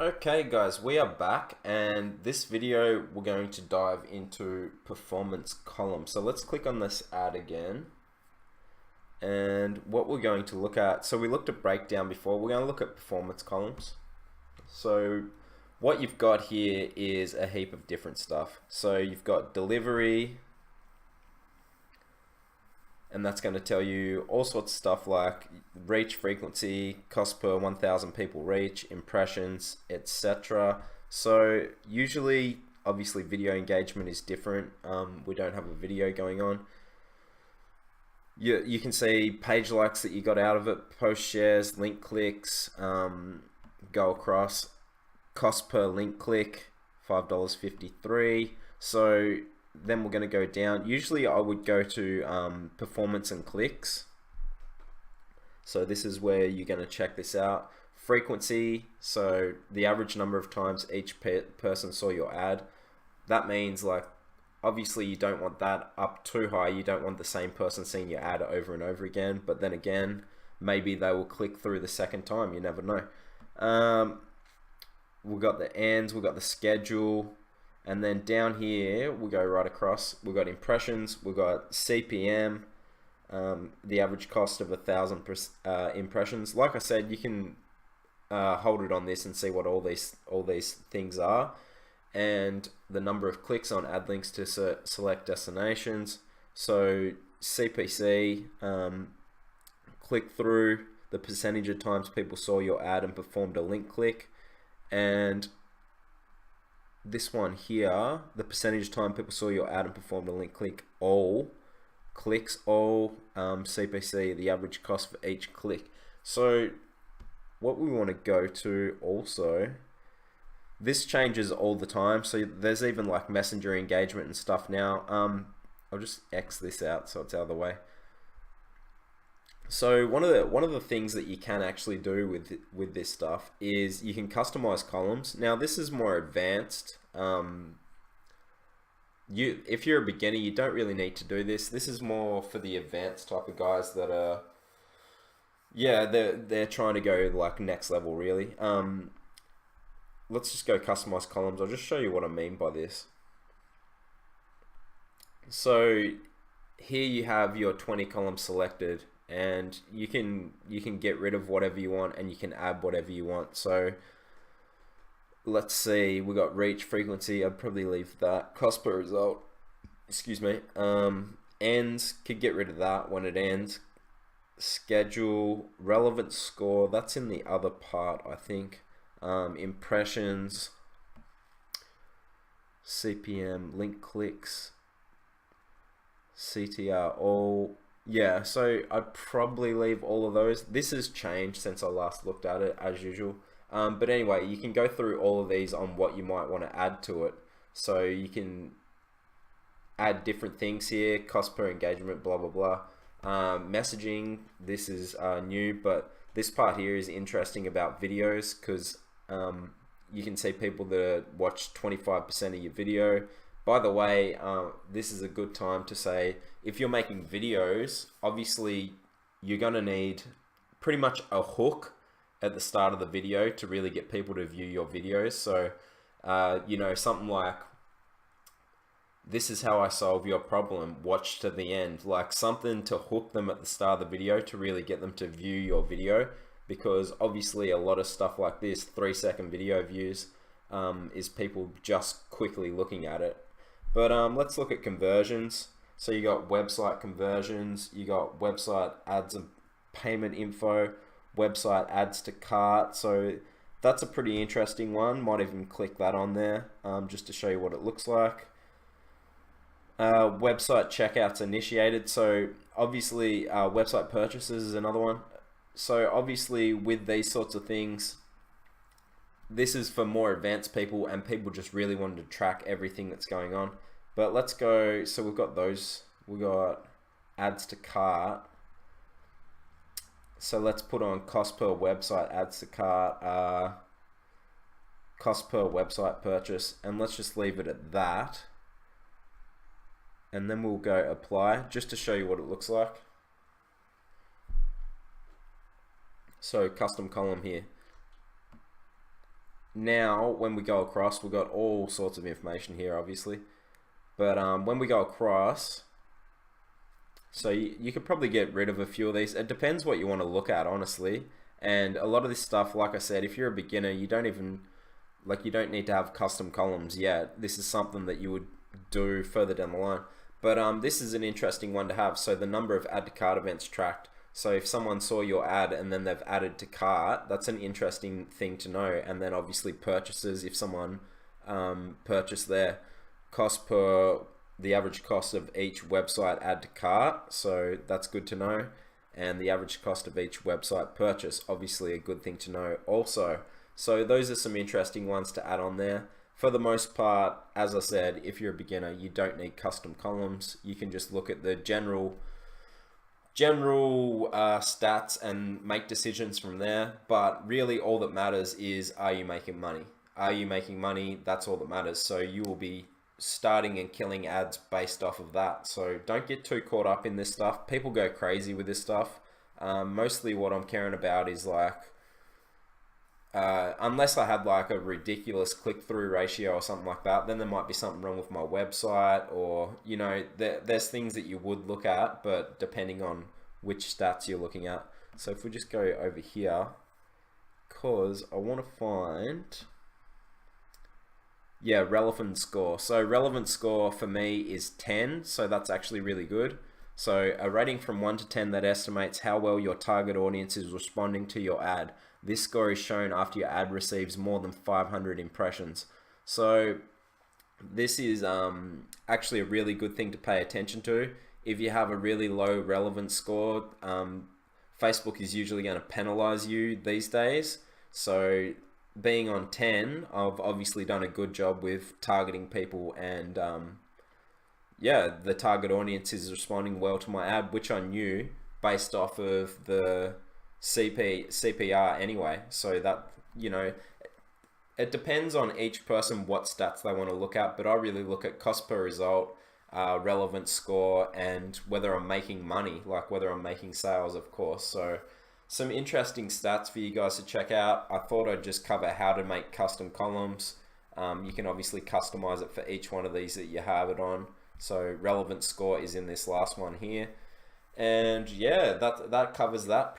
Okay guys, we are back and this video we're going to dive into performance column. So let's click on this ad again. And what we're going to look at, so we looked at breakdown before, we're going to look at performance columns. So what you've got here is a heap of different stuff. So you've got delivery, and that's going to tell you all sorts of stuff like reach frequency, cost per 1,000 people reach, impressions, etc. So usually, obviously video engagement is different. We don't have a video going on. You can see page likes that you got out of it, post shares, link clicks, go across, cost per link click, $5.53. So then we're going to go down. Usually I would go to performance and clicks. So this is where you're going to check this out. Frequency, so the average number of times each person saw your ad. That means, like, obviously you don't want that up too high. You don't want the same person seeing your ad over and over again. But then again, maybe they will click through the second time. You never know. We've got the ends, we've got the schedule. And then down here, we go right across. We've got impressions, we've got CPM, the average cost of 1,000 impressions. Like I said, you can hold it on this and see what all these things are, and the number of clicks on ad links to select destinations. So CPC, click through, the percentage of times people saw your ad and performed a link click, and this one here, the percentage of time people saw your ad and performed a link click, all clicks, all CPC, the average cost for each click. So what we want to go to also, this changes all the time. So there's even like messenger engagement and stuff now. I'll just X this out so it's out of the way. So one of the things that you can actually do with this stuff is you can customize columns. Now this is more advanced. If you're a beginner, you don't really need to do this. This is more for the advanced type of guys that are, yeah, they're trying to go like next level really. Let's just go customize columns. I'll just show you what I mean by this. So here you have your 20 columns selected, and you can get rid of whatever you want and you can add whatever you want. So let's see, we got reach frequency. I'd probably leave that. Cost per result, excuse me. Ends, could get rid of that when it ends. Schedule, relevant score, that's in the other part, I think. Impressions, CPM, link clicks, CTR, all. Yeah, so I'd probably leave all of those. This has changed since I last looked at it, as usual. But anyway, you can go through all of these on what you might want to add to it. So you can add different things here, cost per engagement, blah, blah, blah. Messaging, this is new, but this part here is interesting about videos, because you can see people that watch 25% of your video. By the way, this is a good time to say, if you're making videos, obviously you're going to need pretty much a hook at the start of the video to really get people to view your videos. So, you know, something like, this is how I solve your problem, watch to the end. Like something to hook them at the start of the video to really get them to view your video, because obviously a lot of stuff like this, 3-second video views, is people just quickly looking at it. But let's look at conversions. So you got website conversions, you got website ads and payment info, website adds to cart. So that's a pretty interesting one. Might even click that on there just to show you what it looks like. Website checkouts initiated. So obviously website purchases is another one. So obviously with these sorts of things, this is for more advanced people and people just really wanted to track everything that's going on. But let's go, so we've got those, we've got adds to cart. So let's put on cost per website adds to cart, cost per website purchase, and let's just leave it at that. And then we'll go apply, just to show you what it looks like. So custom column here. now when we go across, we've got all sorts of information here, obviously. But when we go across, so you could probably get rid of a few of these. It depends what you want to look at, honestly. And a lot of this stuff, like I said, if you're a beginner, you don't need to have custom columns yet. This is something that you would do further down the line. But this is an interesting one to have. So the number of add to cart events tracked. So if someone saw your ad and then they've added to cart, that's an interesting thing to know. And then obviously purchases, if someone purchased there, the average cost of each website add to cart, so that's good to know. And the average cost of each website purchase, obviously a good thing to know also. So those are some interesting ones to add on there. For the most part, as I said, if you're a beginner, you don't need custom columns. You can just look at the general stats and make decisions from there. But really all that matters is, are you making money? Are you making money? That's all that matters. So you will be starting and killing ads based off of that. So don't get too caught up in this stuff. People go crazy with this stuff. Mostly what I'm caring about is like, unless I had like a ridiculous click-through ratio or something like that, then there might be something wrong with my website, or there's things that you would look at, but depending on which stats you're looking at. So if we just go over here, because I want to find, yeah, relevant score. So relevant score for me is 10, so that's actually really good. So a rating from 1 to 10 that estimates how well your target audience is responding to your ad. This score is shown after your ad receives more than 500 impressions. So this is actually a really good thing to pay attention to. If you have a really low relevance score, Facebook is usually going to penalize you these days. So being on 10, I've obviously done a good job with targeting people, and yeah, the target audience is responding well to my ad, which I knew based off of the CPR anyway. So that, it depends on each person what stats they want to look at, but I really look at cost per result, relevant score, and whether I'm making money, like whether I'm making sales, of course. So some interesting stats for you guys to check out. I thought I'd just cover how to make custom columns. You can obviously customize it for each one of these that you have it on. So relevant score is in this last one here. And yeah, that covers that